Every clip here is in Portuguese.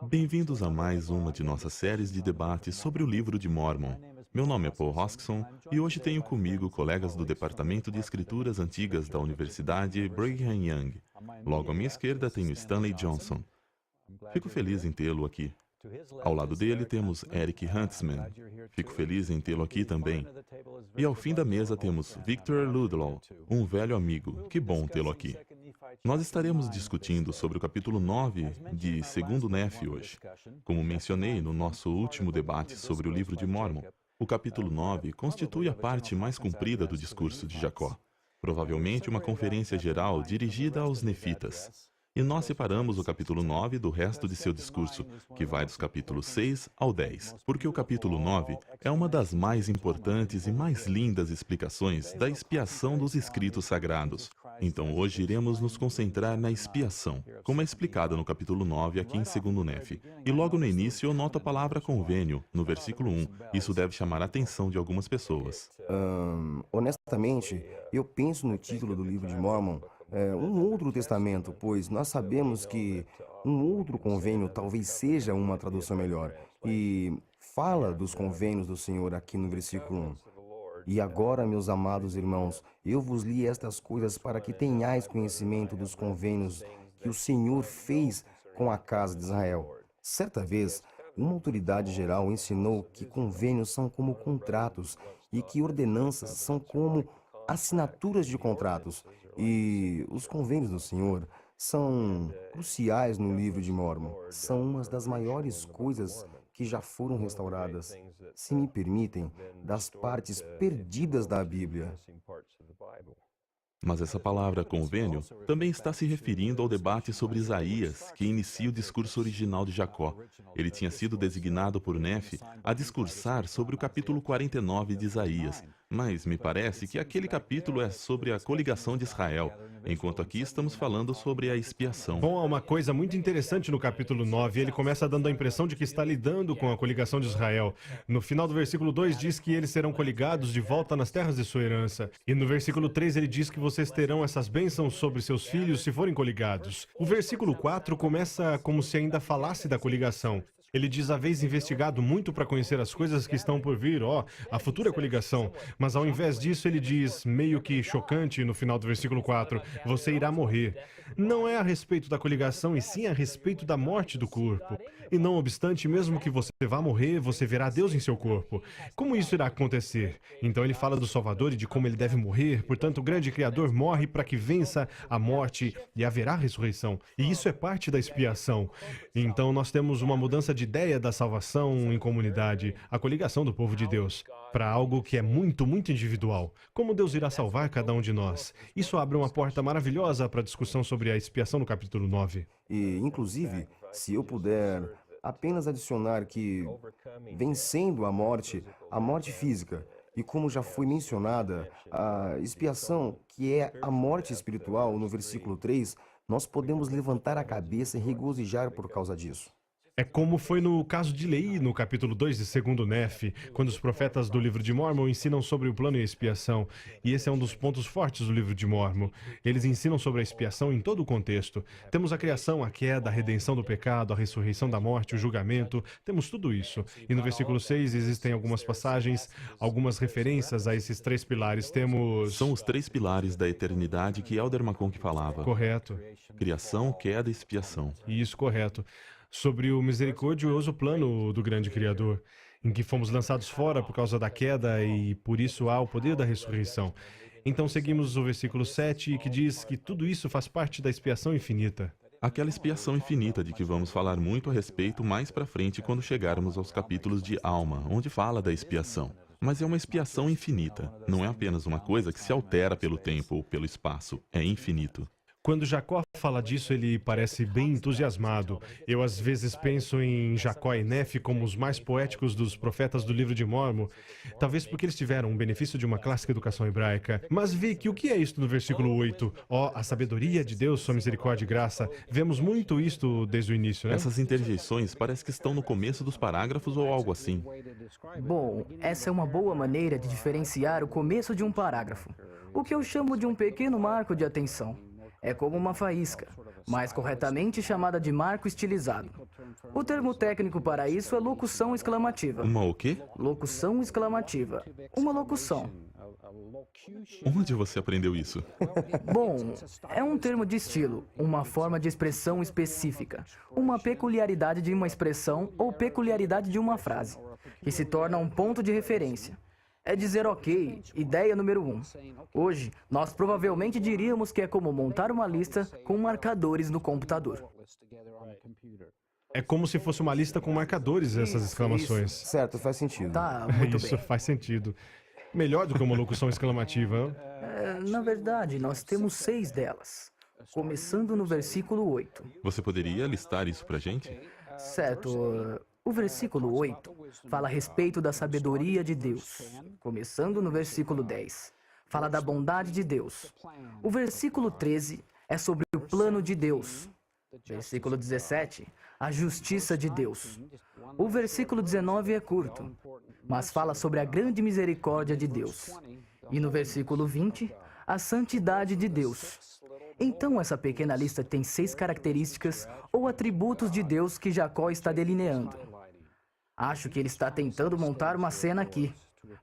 Bem-vindos a mais uma de nossas séries de debates sobre o livro de Mórmon. Meu nome é Paul Hoskson e hoje tenho comigo colegas do Departamento de Escrituras Antigas da Universidade Brigham Young. Logo à minha esquerda tenho Stanley Johnson. Fico feliz em tê-lo aqui. Ao lado dele temos Eric Huntsman. Fico feliz em tê-lo aqui também. E ao fim da mesa temos Victor Ludlow, um velho amigo. Que bom tê-lo aqui. Nós estaremos discutindo sobre o capítulo 9 de Segundo Nefe hoje. Como mencionei no nosso último debate sobre o livro de Mórmon, o capítulo 9 constitui a parte mais comprida do discurso de Jacó. Provavelmente uma conferência geral dirigida aos nefitas. E nós separamos o capítulo 9 do resto de seu discurso, que vai dos capítulos 6 ao 10, porque o capítulo 9 é uma das mais importantes e mais lindas explicações da expiação dos escritos sagrados. Então hoje iremos nos concentrar na expiação, como é explicada no capítulo 9 aqui em 2º Nefe. E logo no início eu noto a palavra convênio, no versículo 1. Isso deve chamar a atenção de algumas pessoas. Honestamente, eu penso no título do livro de Mórmon, um outro testamento, pois nós sabemos que um outro convênio talvez seja uma tradução melhor. E fala dos convênios do Senhor aqui no versículo 1. E agora, meus amados irmãos, eu vos li estas coisas para que tenhais conhecimento dos convênios que o Senhor fez com a casa de Israel. Certa vez, uma autoridade geral ensinou que convênios são como contratos e que ordenanças são como assinaturas de contratos. E os convênios do Senhor são cruciais no livro de Mórmon. São uma das maiores coisas que já foram restauradas, se me permitem, das partes perdidas da Bíblia. Mas essa palavra convênio também está se referindo ao debate sobre Isaías, que inicia o discurso original de Jacó. Ele tinha sido designado por Nefe a discursar sobre o capítulo 49 de Isaías, mas me parece que aquele capítulo é sobre a coligação de Israel, enquanto aqui estamos falando sobre a expiação. Bom, há uma coisa muito interessante no capítulo 9. Ele começa dando a impressão de que está lidando com a coligação de Israel. No final do versículo 2 diz que eles serão coligados de volta nas terras de sua herança. E no versículo 3 ele diz que vocês terão essas bênçãos sobre seus filhos se forem coligados. O versículo 4 começa como se ainda falasse da coligação. Ele diz: haveis investigado muito para conhecer as coisas que estão por vir, a futura coligação. Mas ao invés disso, ele diz, meio que chocante no final do versículo 4, você irá morrer. Não é a respeito da coligação, e sim a respeito da morte do corpo. E não obstante, mesmo que você vá morrer, você verá Deus em seu corpo. Como isso irá acontecer? Então ele fala do Salvador e de como ele deve morrer. Portanto, o grande Criador morre para que vença a morte e haverá ressurreição. E isso é parte da expiação. Então nós temos uma mudança de ideia da salvação em comunidade, a coligação do povo de Deus, para algo que é muito, muito individual. Como Deus irá salvar cada um de nós? Isso abre uma porta maravilhosa para a discussão sobre a expiação no capítulo 9. E, inclusive, se eu puder apenas adicionar que, vencendo a morte física, e como já foi mencionada, a expiação, que é a morte espiritual, no versículo 3, nós podemos levantar a cabeça e regozijar por causa disso. É como foi no caso de Leí, no capítulo 2 de 2º Nefe, quando os profetas do livro de Mórmon ensinam sobre o plano e a expiação. E esse é um dos pontos fortes do livro de Mórmon. Eles ensinam sobre a expiação em todo o contexto. Temos a criação, a queda, a redenção do pecado, a ressurreição da morte, o julgamento. Temos tudo isso. E no versículo 6 existem algumas passagens, algumas referências a esses 3 pilares. Temos... São os 3 pilares da eternidade que Elder McConk falava. Correto. Criação, queda e expiação. Isso, correto. Sobre o misericordioso plano do grande Criador, em que fomos lançados fora por causa da queda e por isso há o poder da ressurreição. Então seguimos o versículo 7, que diz que tudo isso faz parte da expiação infinita. Aquela expiação infinita de que vamos falar muito a respeito mais pra frente quando chegarmos aos capítulos de Alma, onde fala da expiação. Mas é uma expiação infinita, não é apenas uma coisa que se altera pelo tempo ou pelo espaço, é infinito. Quando Jacó fala disso, ele parece bem entusiasmado. Eu às vezes penso em Jacó e Nefe como os mais poéticos dos profetas do livro de Mórmon, talvez porque eles tiveram o benefício de uma clássica educação hebraica. Mas Vic, o que é isto no versículo 8? A sabedoria de Deus, sua misericórdia e graça. Vemos muito isto desde o início, né? Essas interjeições parece que estão no começo dos parágrafos ou algo assim. Bom, essa é uma boa maneira de diferenciar o começo de um parágrafo, o que eu chamo de um pequeno marco de atenção. É como uma faísca. mais corretamente chamada de marco estilizado. O termo técnico para isso é locução exclamativa. Uma o quê? Locução exclamativa. Uma locução. Onde você aprendeu isso? Bom, é um termo de estilo, uma forma de expressão específica, uma peculiaridade de uma expressão ou peculiaridade de uma frase, que se torna um ponto de referência. É dizer ok, ideia número 1. Hoje, nós provavelmente diríamos que é como montar uma lista com marcadores no computador. É como se fosse uma lista com marcadores, essas exclamações. Certo, faz sentido. Tá, muito Isso bem. faz sentido. Melhor do que uma locução exclamativa. Na verdade, nós temos 6 delas, começando no versículo 8. Você poderia listar isso pra gente? Certo, o versículo 8 fala a respeito da sabedoria de Deus, começando no versículo 10. Fala da bondade de Deus. O versículo 13 é sobre o plano de Deus. Versículo 17, a justiça de Deus. O versículo 19 é curto, mas fala sobre a grande misericórdia de Deus. E no versículo 20, a santidade de Deus. Então essa pequena lista tem 6 características ou atributos de Deus que Jacó está delineando. Acho que ele está tentando montar uma cena aqui,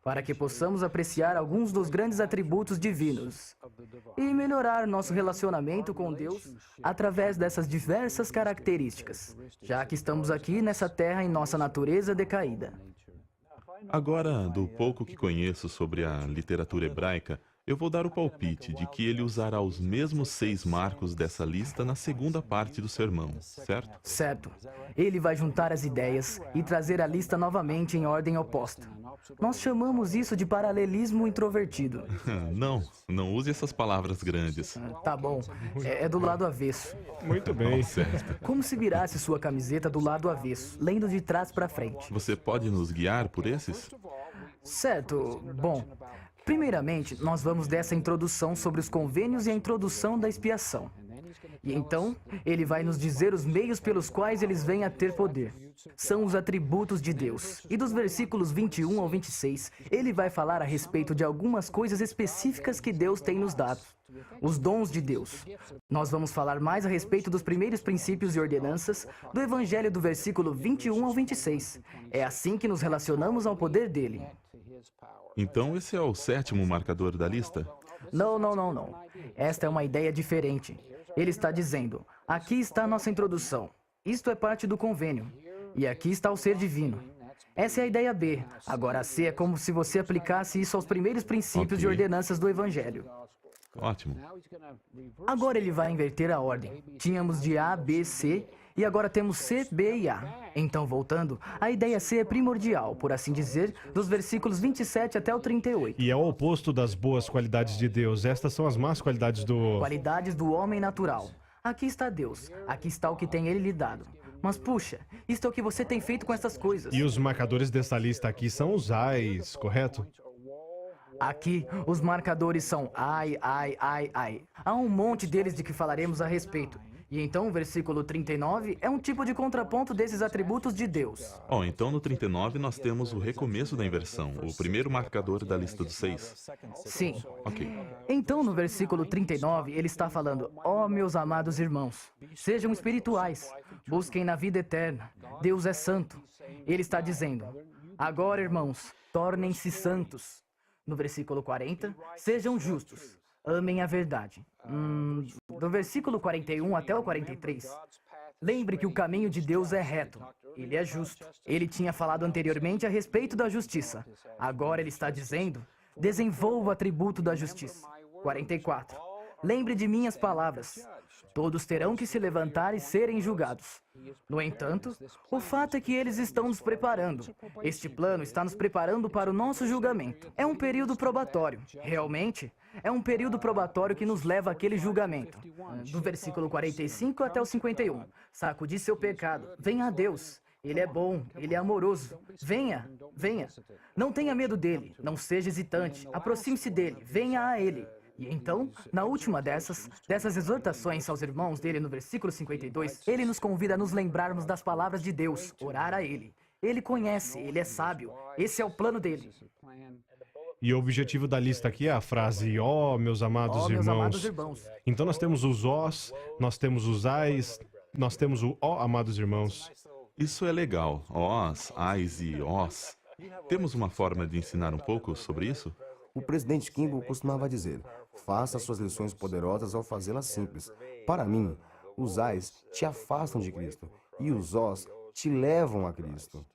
para que possamos apreciar alguns dos grandes atributos divinos e melhorar nosso relacionamento com Deus através dessas diversas características, já que estamos aqui nessa terra em nossa natureza decaída. Agora, do pouco que conheço sobre a literatura hebraica, eu vou dar o palpite de que ele usará os mesmos 6 marcos dessa lista na segunda parte do sermão, certo? Certo. Ele vai juntar as ideias e trazer a lista novamente em ordem oposta. Nós chamamos isso de paralelismo introvertido. Não use essas palavras grandes. Tá bom, é do lado avesso. Muito bem. Certo. Como se virasse sua camiseta do lado avesso, lendo de trás para frente. Você pode nos guiar por esses? Certo. Bom, primeiramente, nós vamos dessa introdução sobre os convênios e a introdução da expiação. E então, ele vai nos dizer os meios pelos quais eles vêm a ter poder. São os atributos de Deus. E dos versículos 21 ao 26, ele vai falar a respeito de algumas coisas específicas que Deus tem nos dado. Os dons de Deus. Nós vamos falar mais a respeito dos primeiros princípios e ordenanças do Evangelho do versículo 21 ao 26. É assim que nos relacionamos ao poder dele. Então esse é o 7º marcador da lista? Não. Esta é uma ideia diferente. Ele está dizendo, aqui está a nossa introdução. Isto é parte do convênio. E aqui está o ser divino. Essa é a ideia B. Agora a C é como se você aplicasse isso aos primeiros princípios e Ok. ordenanças do Evangelho. Ótimo. Agora ele vai inverter a ordem. Tínhamos de A, B, C, e agora temos C, B e A. Então, voltando, a ideia C é primordial, por assim dizer, dos versículos 27 até o 38. E é o oposto das boas qualidades de Deus. Estas são as más qualidades do... Qualidades do homem natural. Aqui está Deus. Aqui está o que tem ele lhe dado. Mas puxa, isto é o que você tem feito com essas coisas. E os marcadores dessa lista aqui são os ais, correto? Aqui, os marcadores são ai. Há um monte deles de que falaremos a respeito. E então o versículo 39 é um tipo de contraponto desses atributos de Deus. Então no 39 nós temos o recomeço da inversão, o primeiro marcador da lista dos 6. Sim. Ok. Então, no versículo 39, ele está falando: ó, meus amados irmãos, sejam espirituais, busquem na vida eterna. Deus é santo. Ele está dizendo: agora, irmãos, tornem-se santos. No versículo 40, sejam justos, amem a verdade. Do versículo 41 até o 43, lembre que o caminho de Deus é reto. Ele é justo. Ele tinha falado anteriormente a respeito da justiça. Agora ele está dizendo: desenvolva o atributo da justiça. 44. Lembre de minhas palavras. Todos terão que se levantar e serem julgados. No entanto, o fato é que eles estão nos preparando. Este plano está nos preparando para o nosso julgamento. É um período probatório. Realmente, é um período probatório que nos leva àquele julgamento. Do versículo 45 até o 51. Sacudi seu pecado. Venha a Deus. Ele é bom, ele é amoroso. Venha. Não tenha medo dele. Não seja hesitante. Aproxime-se dele. Venha a ele. E então, na última dessas exortações aos irmãos dele no versículo 52, ele nos convida a nos lembrarmos das palavras de Deus, orar a ele. Ele conhece, ele é sábio. Esse é o plano dele. E o objetivo da lista aqui é a frase, ó, meus amados Ó, meus amados irmãos. irmãos. Então nós temos os ós, nós temos os ais, nós temos o ó, amados irmãos. Isso é legal. Ós, ais e ós. Temos uma forma de ensinar um pouco sobre isso? O presidente Kimball costumava dizer: faça suas lições poderosas ao fazê-las simples. Para mim, os ais te afastam de Cristo e os ós te levam a Cristo.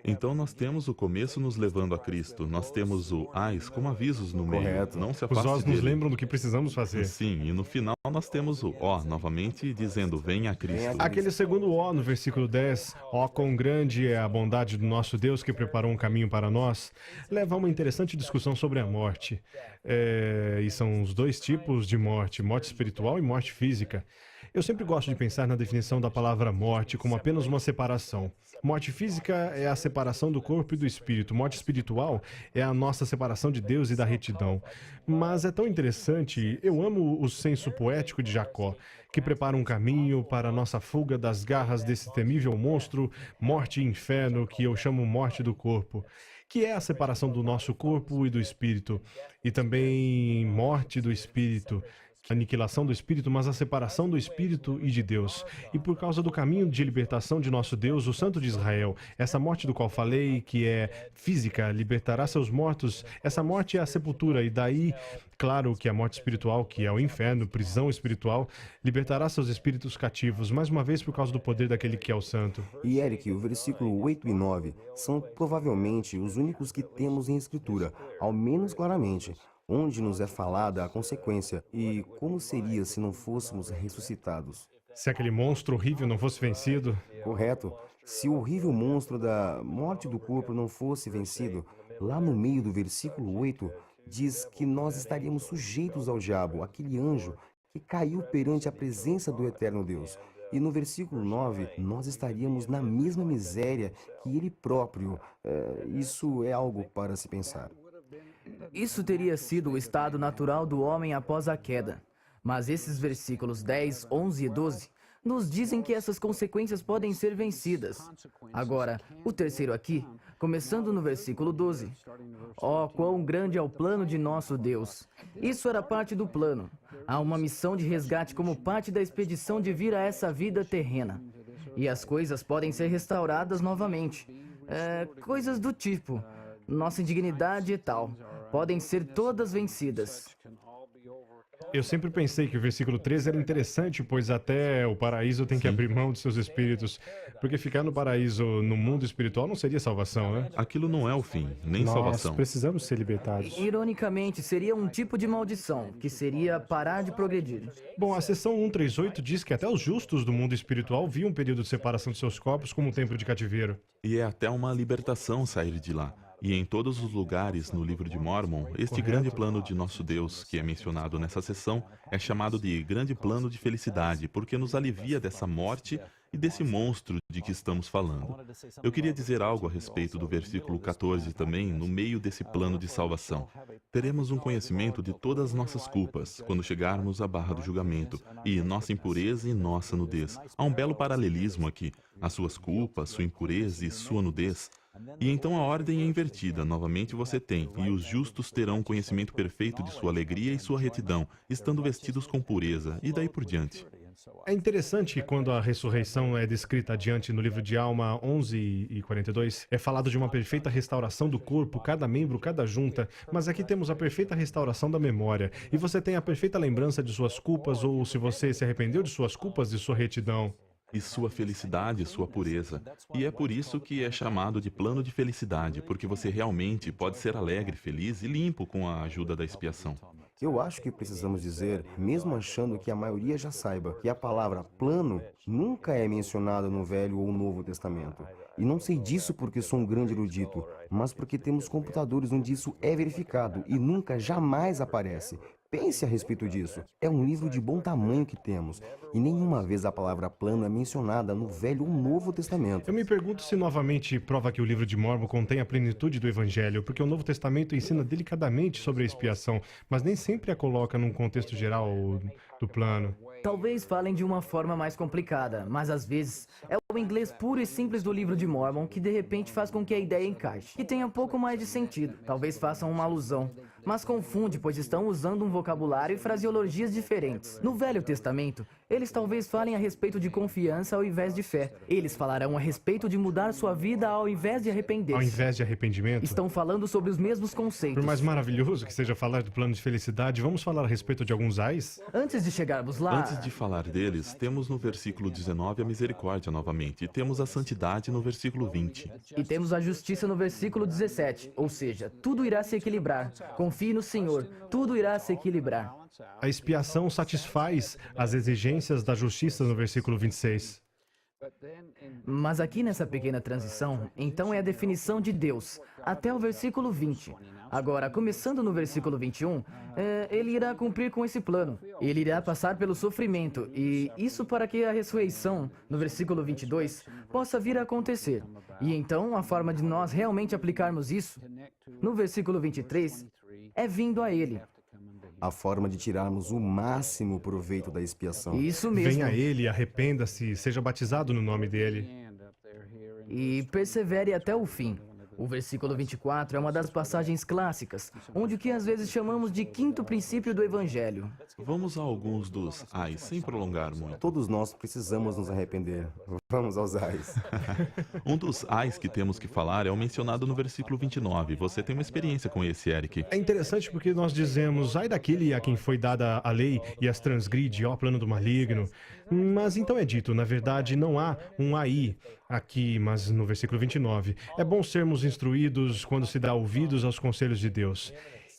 Então nós temos o começo nos levando a Cristo. Nós temos o ais como avisos no meio. Correto. Não se Os afaste ós nos dele. lembram do que precisamos fazer. Sim, e no final nós temos o ó, novamente dizendo, venha a Cristo. Aquele segundo ó no versículo 10, ó quão grande é a bondade do nosso Deus que preparou um caminho para nós, leva a uma interessante discussão sobre a morte. E são os dois tipos de morte, morte espiritual e morte física. Eu sempre gosto de pensar na definição da palavra morte como apenas uma separação. Morte física é a separação do corpo e do espírito. Morte espiritual é a nossa separação de Deus e da retidão. Mas é tão interessante, eu amo o senso poético de Jacó, que prepara um caminho para a nossa fuga das garras desse temível monstro, morte e inferno, que eu chamo morte do corpo, que é a separação do nosso corpo e do espírito, e também morte do espírito, a aniquilação do espírito, mas a separação do espírito e de Deus. E por causa do caminho de libertação de nosso Deus, o Santo de Israel, essa morte do qual falei, que é física, libertará seus mortos. Essa morte é a sepultura, e daí, claro que a morte espiritual, que é o inferno, prisão espiritual, libertará seus espíritos cativos, mais uma vez por causa do poder daquele que é o Santo. E Eric, o versículo 8 e 9 são provavelmente os únicos que temos em Escritura, ao menos claramente, onde nos é falada a consequência e como seria se não fôssemos ressuscitados. Se aquele monstro horrível não fosse vencido, Correto? Se o horrível monstro da morte do corpo não fosse vencido, lá no meio do versículo 8, diz que nós estaríamos sujeitos ao diabo, aquele anjo que caiu perante a presença do eterno Deus. E no versículo 9, nós estaríamos na mesma miséria que ele próprio. Isso é algo para se pensar. Isso teria sido o estado natural do homem após a queda. Mas esses versículos 10, 11 e 12 nos dizem que essas consequências podem ser vencidas. Agora, o terceiro aqui, começando no versículo 12. Ó, quão grande é o plano de nosso Deus! Isso era parte do plano. Há uma missão de resgate como parte da expedição de vir a essa vida terrena. E as coisas podem ser restauradas novamente. Coisas do tipo, nossa indignidade e tal, podem ser todas vencidas. eu sempre pensei que o versículo 13 era interessante, pois até o paraíso tem que abrir mão de seus espíritos, porque ficar no paraíso, no mundo espiritual, não seria salvação, né? Aquilo não é o fim, nem Nós salvação. precisamos ser libertados. Ironicamente, seria um tipo de maldição, que seria parar de progredir. Bom, a seção 138 diz que até os justos do mundo espiritual viam um período de separação de seus corpos como um templo de cativeiro. E é até uma libertação sair de lá. E em todos os lugares no livro de Mórmon, este grande plano de nosso Deus, que é mencionado nessa sessão, é chamado de grande plano de felicidade, porque nos alivia dessa morte e desse monstro de que estamos falando. Eu queria dizer algo a respeito do versículo 14 também, no meio desse plano de salvação. Teremos um conhecimento de todas as nossas culpas, quando chegarmos à barra do julgamento, e nossa impureza e nossa nudez. Há um belo paralelismo aqui. As suas culpas, sua impureza e sua nudez. E então a ordem é invertida, novamente você tem, e os justos terão conhecimento perfeito de sua alegria e sua retidão, estando vestidos com pureza, e daí por diante. É interessante que quando a ressurreição é descrita adiante no livro de Alma 11 e 42, é falado de uma perfeita restauração do corpo, cada membro, cada junta, mas aqui temos a perfeita restauração da memória, e você tem a perfeita lembrança de suas culpas, ou se você se arrependeu de suas culpas, de sua retidão. E sua felicidade, sua pureza. E é por isso que é chamado de plano de felicidade, porque você realmente pode ser alegre, feliz e limpo com a ajuda da expiação. Eu acho que precisamos dizer, mesmo achando que a maioria já saiba, que a palavra plano nunca é mencionada no Velho ou Novo Testamento. E não sei disso porque sou um grande erudito, mas porque temos computadores onde isso é verificado e nunca, jamais aparece. Pense a respeito disso. É um livro de bom tamanho que temos, e nenhuma vez a palavra plano é mencionada no Velho ou Novo Testamento. Eu me pergunto se novamente prova que o livro de Mórmon contém a plenitude do Evangelho, porque o Novo Testamento ensina delicadamente sobre a expiação, mas nem sempre a coloca num contexto geral do plano. Talvez falem de uma forma mais complicada, mas às vezes é o inglês puro e simples do livro de Mórmon que de repente faz com que a ideia encaixe, que tenha um pouco mais de sentido. Talvez façam uma alusão, mas confunde, pois estão usando um vocabulário e fraseologias diferentes. No Velho Testamento, eles talvez falem a respeito de confiança ao invés de fé. Eles falarão a respeito de mudar sua vida ao invés de arrepender-se. Ao invés de arrependimento? Estão falando sobre os mesmos conceitos. Por mais maravilhoso que seja falar do plano de felicidade, vamos falar a respeito de alguns ais? Antes de chegarmos lá... Antes de falar deles, temos no versículo 19 a misericórdia novamente, e temos a santidade no versículo 20. E temos a justiça no versículo 17, ou seja, tudo irá se equilibrar. Confie no Senhor, tudo irá se equilibrar. A expiação satisfaz as exigências da justiça no versículo 26. Mas aqui nessa pequena transição, então é a definição de Deus, até o versículo 20. Agora, começando no versículo 21, ele irá cumprir com esse plano. Ele irá passar pelo sofrimento, e isso para que a ressurreição, no versículo 22, possa vir a acontecer. E então, a forma de nós realmente aplicarmos isso, no versículo 23, é vindo a ele. A forma de tirarmos o máximo proveito da expiação. Isso mesmo. Venha a ele, arrependa-se, seja batizado no nome dele. E persevere até o fim. O versículo 24 é uma das passagens clássicas, onde o que às vezes chamamos de quinto princípio do Evangelho. Vamos a alguns dos ais, sem prolongar muito. Todos nós precisamos nos arrepender. Vamos aos ais. Um dos ais que temos que falar é o mencionado no versículo 29. Você tem uma experiência com esse, Eric. É interessante porque nós dizemos, ai daquele a quem foi dada a lei e as transgride, ó plano do maligno. Mas então é dito, na verdade não há um aí aqui, mas no versículo 29. É bom sermos instruídos quando se dá ouvidos aos conselhos de Deus.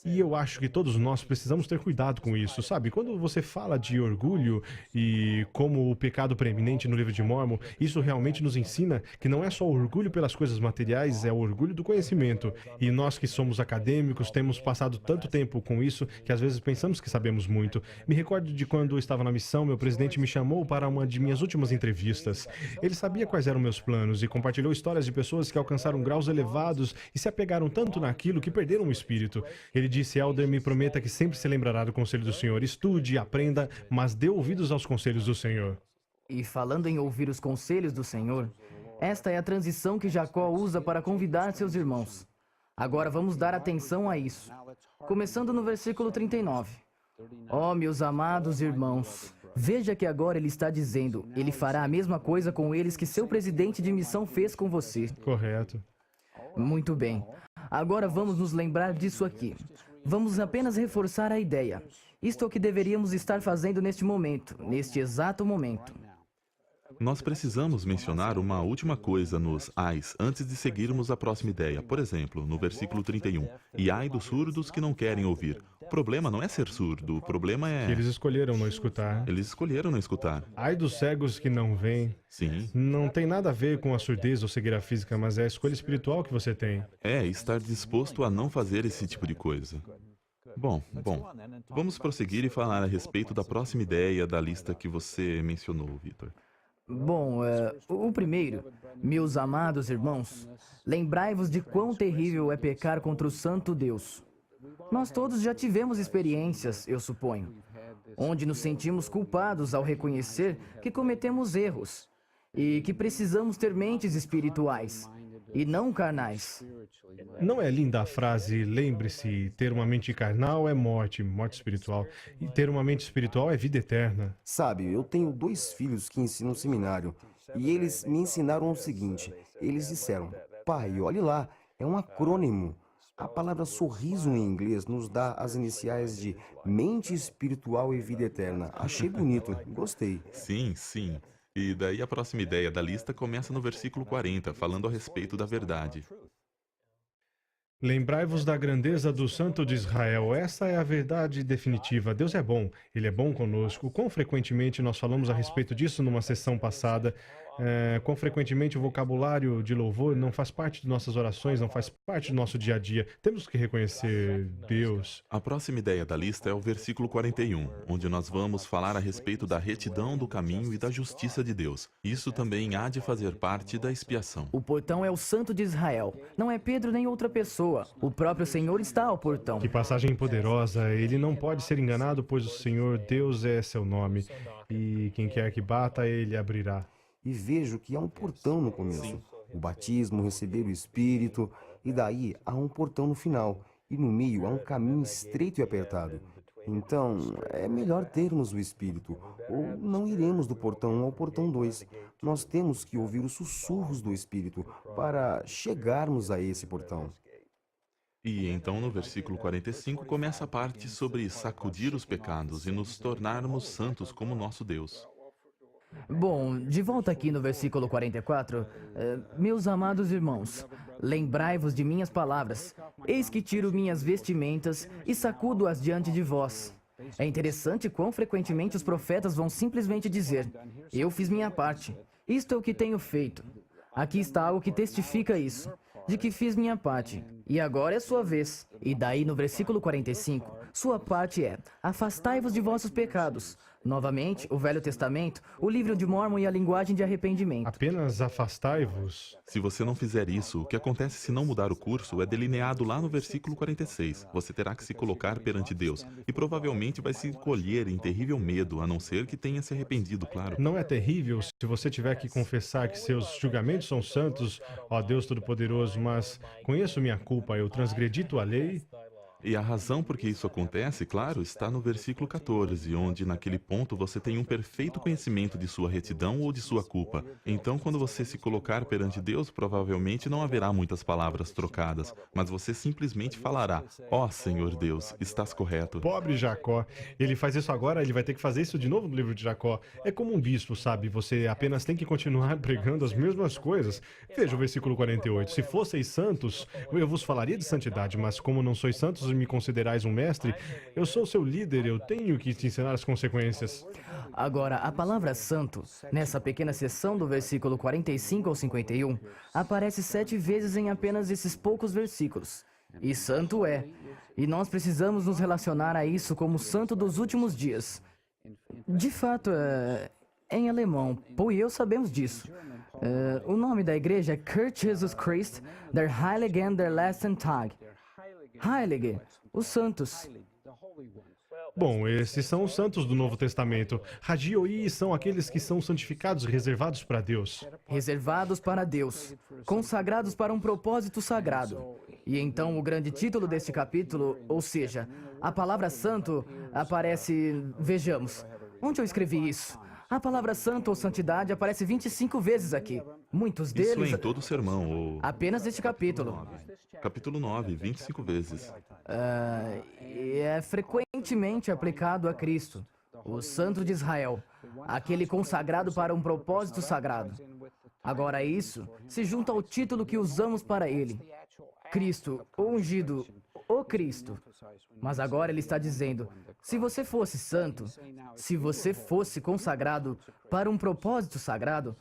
E eu acho que todos nós precisamos ter cuidado com isso, sabe? Quando você fala de orgulho e como o pecado preeminente no livro de Mórmon, isso realmente nos ensina que não é só o orgulho pelas coisas materiais, é o orgulho do conhecimento. E nós que somos acadêmicos temos passado tanto tempo com isso que às vezes pensamos que sabemos muito. Me recordo de quando eu estava na missão, meu presidente me chamou para uma de minhas últimas entrevistas. Ele sabia quais eram meus planos e compartilhou histórias de pessoas que alcançaram graus elevados e se apegaram tanto naquilo que perderam o espírito. Ele disse, Elder, me prometa que sempre se lembrará do conselho do Senhor. Estude, aprenda, mas dê ouvidos aos conselhos do Senhor. E falando em ouvir os conselhos do Senhor, esta é a transição que Jacó usa para convidar seus irmãos. Agora vamos dar atenção a isso. Começando no versículo 39. Ó, meus amados irmãos, veja que agora ele está dizendo, ele fará a mesma coisa com eles que seu presidente de missão fez com você. Correto. Muito bem. Agora vamos nos lembrar disso aqui. Vamos apenas reforçar a ideia. Isto é o que deveríamos estar fazendo neste momento, neste exato momento. Nós precisamos mencionar uma última coisa nos ais antes de seguirmos a próxima ideia. Por exemplo, no versículo 31. E ai dos surdos que não querem ouvir. O problema não é ser surdo, o problema é... Que eles escolheram não escutar. Eles escolheram não escutar. Ai dos cegos que não veem. Sim. Não tem nada a ver com a surdez ou cegueira física, mas é a escolha espiritual que você tem. É, estar disposto a não fazer esse tipo de coisa. Bom, vamos prosseguir e falar a respeito da próxima ideia da lista que você mencionou, Vitor. Bom, o primeiro, meus amados irmãos, lembrai-vos de quão terrível é pecar contra o santo Deus. Nós todos já tivemos experiências, eu suponho, onde nos sentimos culpados ao reconhecer que cometemos erros e que precisamos ter mentes espirituais e não carnais. Não é linda a frase, lembre-se, ter uma mente carnal é morte, morte espiritual, e ter uma mente espiritual é vida eterna. Sabe, eu tenho 2 filhos que ensinam seminário e eles me ensinaram o seguinte. Eles disseram, pai, olhe lá, é um acrônimo. A palavra sorriso em inglês nos dá as iniciais de mente espiritual e vida eterna. Achei bonito, gostei. Sim. E daí a próxima ideia da lista começa no versículo 40, falando a respeito da verdade. Lembrai-vos da grandeza do Santo de Israel. Essa é a verdade definitiva. Deus é bom. Ele é bom conosco. Quão frequentemente nós falamos a respeito disso numa sessão passada. Quão frequentemente o vocabulário de louvor não faz parte de nossas orações, não faz parte do nosso dia a dia. Temos que reconhecer Deus. A próxima ideia da lista é o versículo 41, onde nós vamos falar a respeito da retidão do caminho e da justiça de Deus. Isso também há de fazer parte da expiação. O portão é o Santo de Israel. Não é Pedro nem outra pessoa. O próprio Senhor está ao portão. Que passagem poderosa. Ele não pode ser enganado, pois o Senhor Deus é seu nome. E quem quer que bata, ele abrirá. e vejo que há um portão no começo. O batismo, receber o Espírito, e daí há um portão no final, e no meio há um caminho estreito e apertado. Então, é melhor termos o Espírito, ou não iremos do portão 1 ao portão 2. Nós temos que ouvir os sussurros do Espírito para chegarmos a esse portão. E então no versículo 45 começa a parte sobre sacudir os pecados e nos tornarmos santos como nosso Deus. Bom, de volta aqui no versículo 44, meus amados irmãos, lembrai-vos de minhas palavras. Eis que tiro minhas vestimentas e sacudo-as diante de vós. É interessante quão frequentemente os profetas vão simplesmente dizer: eu fiz minha parte, isto é o que tenho feito. Aqui está algo que testifica isso, de que fiz minha parte, e agora é sua vez. E daí no versículo 45, sua parte é: afastai-vos de vossos pecados. Novamente, o Velho Testamento, o livro de Mórmon e a linguagem de arrependimento. Apenas afastai-vos. Se você não fizer isso, o que acontece se não mudar o curso é delineado lá no versículo 46. Você terá que se colocar perante Deus e provavelmente vai se encolher em terrível medo, a não ser que tenha se arrependido, claro. Não é terrível se você tiver que confessar que seus julgamentos são santos, ó Deus Todo-Poderoso, mas conheço minha culpa, eu transgredi tua lei? E a razão por que isso acontece, claro, está no versículo 14, onde naquele ponto você tem um perfeito conhecimento de sua retidão ou de sua culpa. Então, quando você se colocar perante Deus, provavelmente não haverá muitas palavras trocadas, mas você simplesmente falará: ó Senhor Deus, estás correto. Pobre Jacó. Ele faz isso agora, ele vai ter que fazer isso de novo no livro de Jacó. É como um bispo, sabe? Você apenas tem que continuar pregando as mesmas coisas. Veja o versículo 48. Se fosseis santos, eu vos falaria de santidade, mas como não sois santos e me considerais um mestre, eu sou seu líder, eu tenho que te ensinar as consequências. Agora, a palavra santo, nessa pequena seção do versículo 45 ao 51, aparece 7 vezes em apenas esses poucos versículos. E santo é. E nós precisamos nos relacionar a isso como santo dos últimos dias. De fato, em alemão, Paul e eu sabemos disso. O nome da igreja é Kirche Jesus Christ der Heiligen der Letzten Tag. Heilige, os santos. Bom, esses são os santos do Novo Testamento. Hagioi são aqueles que são santificados, reservados para Deus. Reservados para Deus, consagrados para um propósito sagrado. E então o grande título deste capítulo, ou seja, a palavra santo, aparece... Vejamos, onde eu escrevi isso? A palavra santo ou santidade aparece 25 vezes aqui. Muitos deles... Isso é em todo o sermão, ou... Apenas neste capítulo. Capítulo 9, 25 vezes. E é frequentemente aplicado a Cristo, o Santo de Israel, aquele consagrado para um propósito sagrado. Agora isso se junta ao título que usamos para ele. Cristo, o ungido, o Cristo. Mas agora ele está dizendo: se você fosse santo, se você fosse consagrado para um propósito sagrado,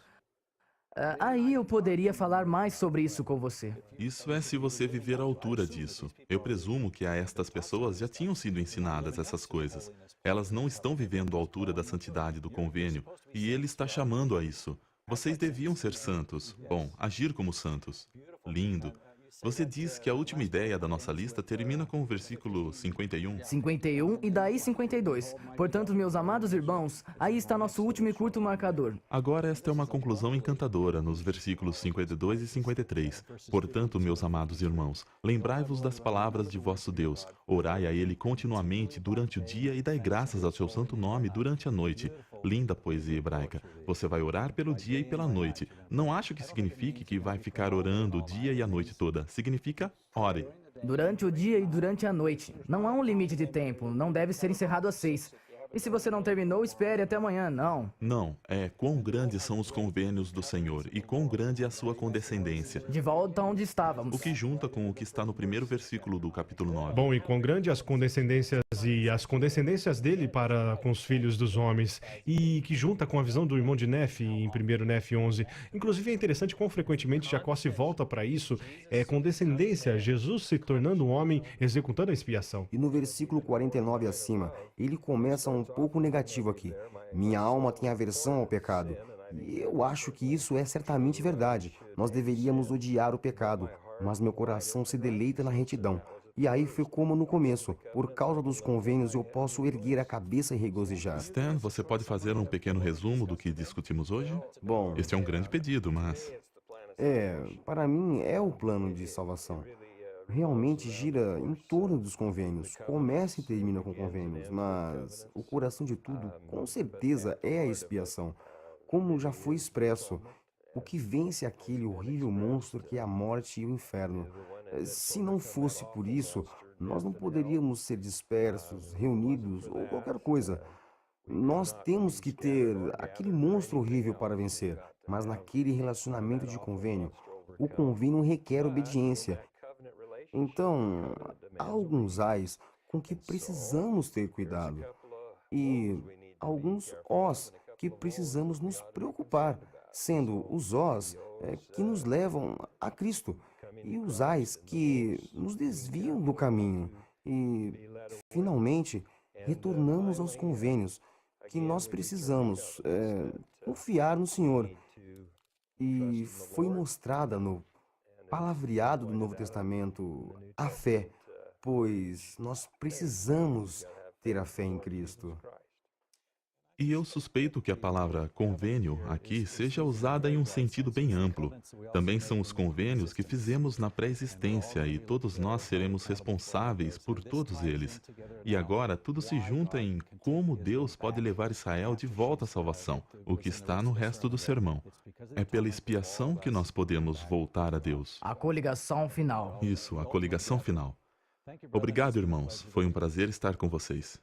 aí eu poderia falar mais sobre isso com você. Isso é se você viver à altura disso. Eu presumo que a estas pessoas já tinham sido ensinadas essas coisas. Elas não estão vivendo à altura da santidade do convênio, e ele está chamando a isso. Vocês deviam ser santos. Bom, agir como santos. Lindo. Você diz que a última ideia da nossa lista termina com o versículo 51. 51 e daí 52. Portanto, meus amados irmãos, aí está nosso último e curto marcador. Agora esta é uma conclusão encantadora nos versículos 52 e 53. Portanto, meus amados irmãos, lembrai-vos das palavras de vosso Deus. Orai a Ele continuamente durante o dia e dai graças ao seu santo nome durante a noite. Linda poesia hebraica. Você vai orar pelo dia e pela noite. Não acho que signifique que vai ficar orando o dia e a noite toda. Significa ore. Durante o dia e durante a noite. Não há um limite de tempo. Não deve ser encerrado às 6. E se você não terminou, espere até amanhã. Não. Não, é quão grandes são os convênios do Senhor e quão grande é a sua condescendência. De volta onde estávamos. O que junta com o que está no primeiro versículo do capítulo 9. Bom, e quão grande as condescendências e as condescendências dele para com os filhos dos homens, e que junta com a visão do irmão de Nefe em 1 Nefe 11. Inclusive é interessante quão frequentemente Jacó se volta para isso, condescendência, Jesus se tornando um homem, executando a expiação. E no versículo 49 acima, ele começa um pouco negativo aqui. Minha alma tem aversão ao pecado. E eu acho que isso é certamente verdade. Nós deveríamos odiar o pecado, mas meu coração se deleita na retidão. E aí foi como no começo. Por causa dos convênios eu posso erguer a cabeça e regozijar. Stan, você pode fazer um pequeno resumo do que discutimos hoje? Bom, Este é um grande pedido, mas para mim é o plano de salvação. Realmente gira em torno dos convênios. Começa e termina com convênios, mas o coração de tudo, com certeza, é a expiação. Como já foi expresso, o que vence aquele horrível monstro que é a morte e o inferno. Se não fosse por isso, nós não poderíamos ser dispersos, reunidos ou qualquer coisa. Nós temos que ter aquele monstro horrível para vencer, mas naquele relacionamento de convênio, o convênio requer obediência. Então, há alguns ais com que precisamos ter cuidado e alguns ós que precisamos nos preocupar, sendo os ós que nos levam a Cristo e os ais que nos desviam do caminho. E, finalmente, retornamos aos convênios que nós precisamos confiar no Senhor. E foi mostrada no palavreado do Novo Testamento a fé, pois nós precisamos ter a fé em Cristo. e eu suspeito que a palavra convênio aqui seja usada em um sentido bem amplo. Também são os convênios que fizemos na pré-existência e todos nós seremos responsáveis por todos eles. E agora tudo se junta em como Deus pode levar Israel de volta à salvação, o que está no resto do sermão. É pela expiação que nós podemos voltar a Deus. A coligação final. Isso, a coligação final. Obrigado, irmãos. Foi um prazer estar com vocês.